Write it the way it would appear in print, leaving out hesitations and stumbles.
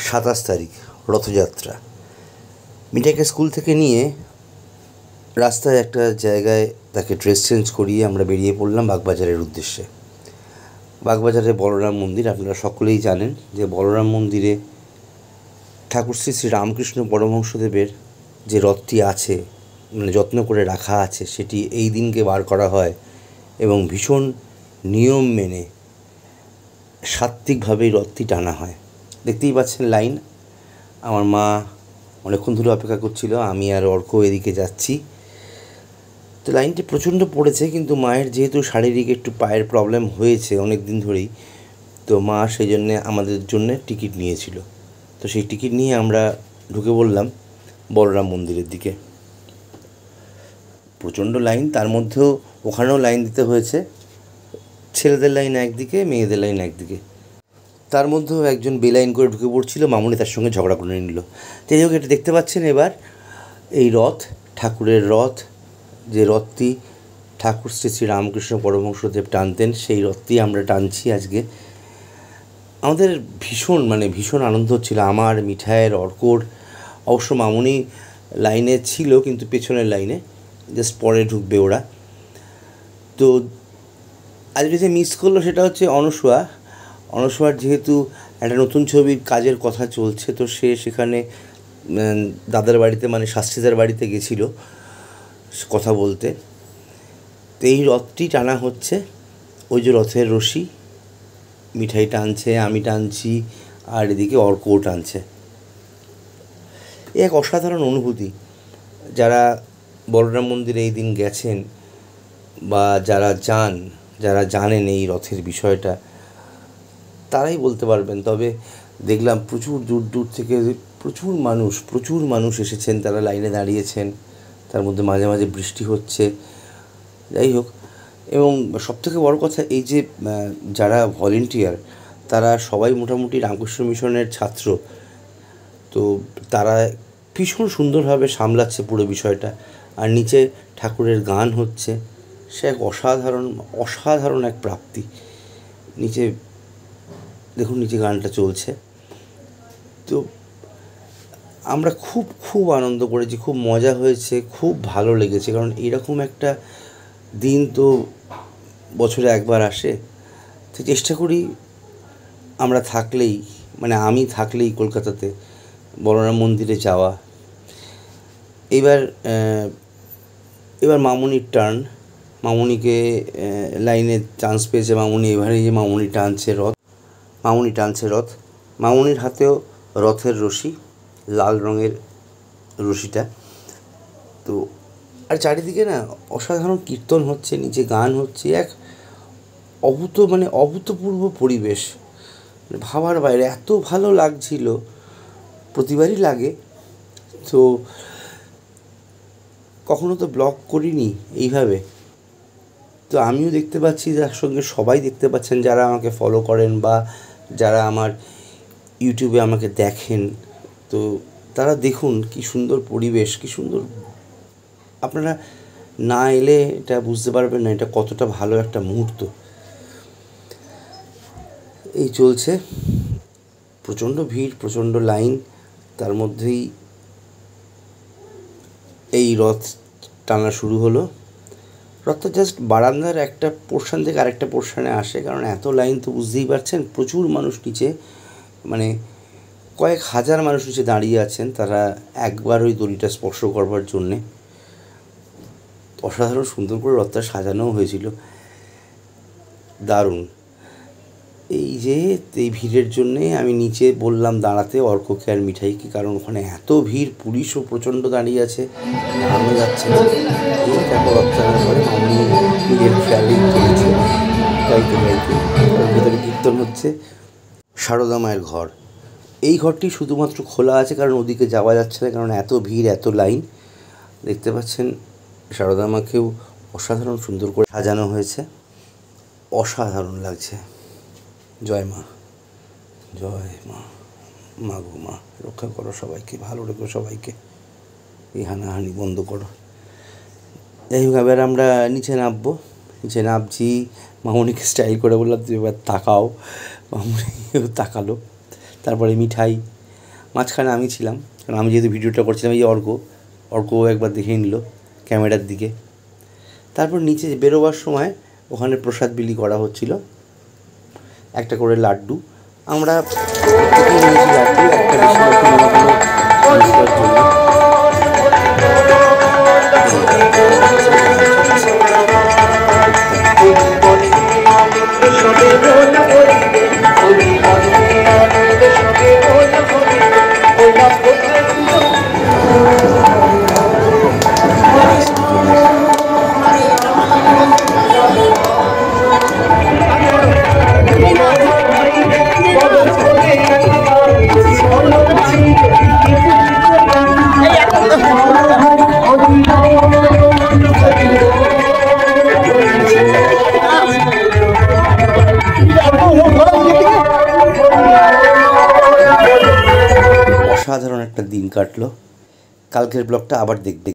27 তারিখ রথযাত্রা। মিঠাইকে স্কুল থেকে নিয়ে রাস্তায় একটা জায়গায় তাকে ড্রেস চেঞ্জ করিয়ে আমরা বেরিয়ে পড়লাম বাগবাজারের উদ্দেশ্যে। বাগবাজারে বলরাম মন্দির, আপনারা সকলেই জানেন যে বলরাম মন্দিরে ঠাকুর শ্রী শ্রী রামকৃষ্ণ পরমহংসদেবের যে রথটি আছে, মানে যত্ন করে রাখা আছে, সেটি এই দিনকে বার করা হয় এবং ভীষণ নিয়ম মেনে সাত্ত্বিকভাবেই রথটি টানা হয়। দেখতেই পাচ্ছেন লাইন। আমার মা অনেকক্ষণ ধরে অপেক্ষা করছিল, আমি আর অর্ক এদিকে যাচ্ছি। তো লাইনটি প্রচণ্ড পড়েছে, কিন্তু মায়ের যেহেতু শারীরিক একটু পায়ের প্রবলেম হয়েছে অনেক দিন ধরেই, তো মা সেই জন্যে আমাদের জন্যে টিকিট নিয়েছিল। তো সেই টিকিট নিয়ে আমরা ঢুকে পড়লাম বলরাম মন্দিরের দিকে। প্রচণ্ড লাইন, তার মধ্যেও ওখানেও লাইন দিতে হয়েছে। ছেলেদের লাইন একদিকে, মেয়েদের লাইন একদিকে। তার মধ্যেও একজন বেলাইন করে ঢুকে পড়ছিল, মামুনি তার সঙ্গে ঝগড়া করে নিল। যাই হোক, এটা দেখতে পাচ্ছেন এবার এই রথ, ঠাকুরের রথ, যে রথটি ঠাকুর শ্রী শ্রী রামকৃষ্ণ পরমহংসদেব টানতেন, সেই রথটি আমরা টানছি আজকে। আমাদের ভীষণ আনন্দ হচ্ছিল, আমার, মিঠাইয়ের, অর্কর। অবশ্য মামুনি লাইনে ছিল, কিন্তু পেছনের লাইনে, জাস্ট পরে ঢুকবে ওরা। তো আজকে যে মিস করলো সেটা হচ্ছে অনস্বয়ার যেহেতু একটা নতুন ছবির কাজের কথা চলছে, তো সে সেখানে দাদার বাড়িতে, মানে শাস্ত্রীদার বাড়িতে গেছিলো কথা বলতে। তো এই রথটি টানা হচ্ছে, ওই যে রথের রশি, মিঠাই টানছে, আমি টানছি, আর এদিকে অর্কও টানছে। এক অসাধারণ অনুভূতি। যারা বলরাম মন্দিরে এই দিন গেছেন বা যারা জানেন এই রথের বিষয়টা, তারাই বলতে পারবেন। তবে দেখলাম প্রচুর দূর থেকে প্রচুর মানুষ এসেছেন, তারা লাইনে দাঁড়িয়েছেন, তার মধ্যে মাঝে মাঝে বৃষ্টি হচ্ছে। যাই হোক, এবং সবথেকে বড় কথা, এই যে যারা ভলেন্টিয়ার, তারা সবাই মোটামুটি রামকৃষ্ণ মিশনের ছাত্র। তো তারা ভীষণ সুন্দরভাবে সামলাচ্ছে পুরো বিষয়টা। আর নিচে ঠাকুরের গান হচ্ছে, সে এক অসাধারণ এক প্রাপ্তি। নিচে দেখুন, নিচে গানটা চলছে। তো আমরা খুব আনন্দ করেছি, খুব মজা হয়েছে, খুব ভালো লেগেছে। কারণ এরকম একটা দিন তো বছরে একবার আসে। তো চেষ্টা করি আমরা থাকলেই, মানে আমি থাকলেই কলকাতাতে বলরাম মন্দিরে যাওয়া। এবার মামুনির টার্ন। মামুনিকে লাইনে চান্স পেয়েছে মামুনি। এবারে যে মামুনি টানছে রথ। মামুনির হাতেও রথের রশি, লাল রঙের রশিটা। তো আর চারিদিকে না অসাধারণ কীর্তন হচ্ছে, নিচে গান হচ্ছে, এক অভূতপূর্ব পরিবেশ, ভাবার বাইরে। এত ভালো লাগছিল, প্রতিবারই লাগে। তো কখনো তো ব্লগ করিনি এইভাবে। তো আমিও দেখতে পাচ্ছি, যার সঙ্গে সবাই দেখতে পাচ্ছেন, যারা আমাকে ফলো করেন বা যারা আমার ইউটিউবে আমাকে দেখেন, তো তারা দেখুন কী সুন্দর পরিবেশ, কী সুন্দর। আপনারা না এলে এটা বুঝতে পারবেন না এটা কতটা ভালো একটা মুহূর্ত। এই চলছে, প্রচণ্ড ভিড়, প্রচণ্ড লাইন, তার মধ্যেই এই রথ টানা শুরু হলো। রথটা জাস্ট বারান্দার একটা পোর্শন থেকে আরেকটা পোর্শনে আসে, কারণ এত লাইন তো বুঝতেই পারছেন। প্রচুর মানুষ নিচে, মানে কয়েক হাজার মানুষ নিচে দাঁড়িয়ে আছেন, তারা একবার ওই দড়িটা স্পর্শ করবার জন্যে। অসাধারণ সুন্দর করে রথটা সাজানোও হয়েছিল, দারুণ। এই ভিড়ের জন্যে আমি নিচে বললাম দাঁড়াতে অর্ককে আর মিঠাইকে, কারণ ওখানে এত ভিড়, পুলিশও প্রচণ্ড দাঁড়িয়ে আছে, দাঁড়ানো যাচ্ছে না। এই তারপর রথ টানার পরে মামনি নিজের খেয়ালেই চলেছে, গাইতে ভেতরে কীর্তন হচ্ছে। সারদা মায়ের ঘর, এই ঘরটি শুধুমাত্র খোলা আছে, কারণ ওদিকে যাওয়া যাচ্ছে না, কারণ এত ভিড়, এত লাইন। দেখতে পাচ্ছেন সারদা মাকেও অসাধারণ সুন্দর করে সাজানো হয়েছে, অসাধারণ লাগছে। জয় মা, মা গো মা, রক্ষা করো সবাইকে, ভালো রেখো সবাইকে, এই হানাহানি বন্ধ করো। যাই হোক, এবার আমরা নিচে নামছি। মামুনিকে স্টাইল করে বললাম, তুই এবার তাকাও। মামুনিও তাকালো। তারপরে মিঠাই, মাঝখানে আমি ছিলাম, কারণ আমি যেহেতু ভিডিওটা করছিলাম। এই অর্কও একবার দেখে নিল ক্যামেরার দিকে। তারপর নিচে বেরোবার সময় ওখানে প্রসাদ বিলি করা হচ্ছিল, একটা করে লাড্ডু। আমরা প্রত্যেকেই নিয়েছি লাড্ডু, একটা বেশি লাড্ডু মনে হলো মিষ্টার জন্য। অসাধারণ একটা দিন কাটলো। কালকের ব্লগটা আবার দেখবে।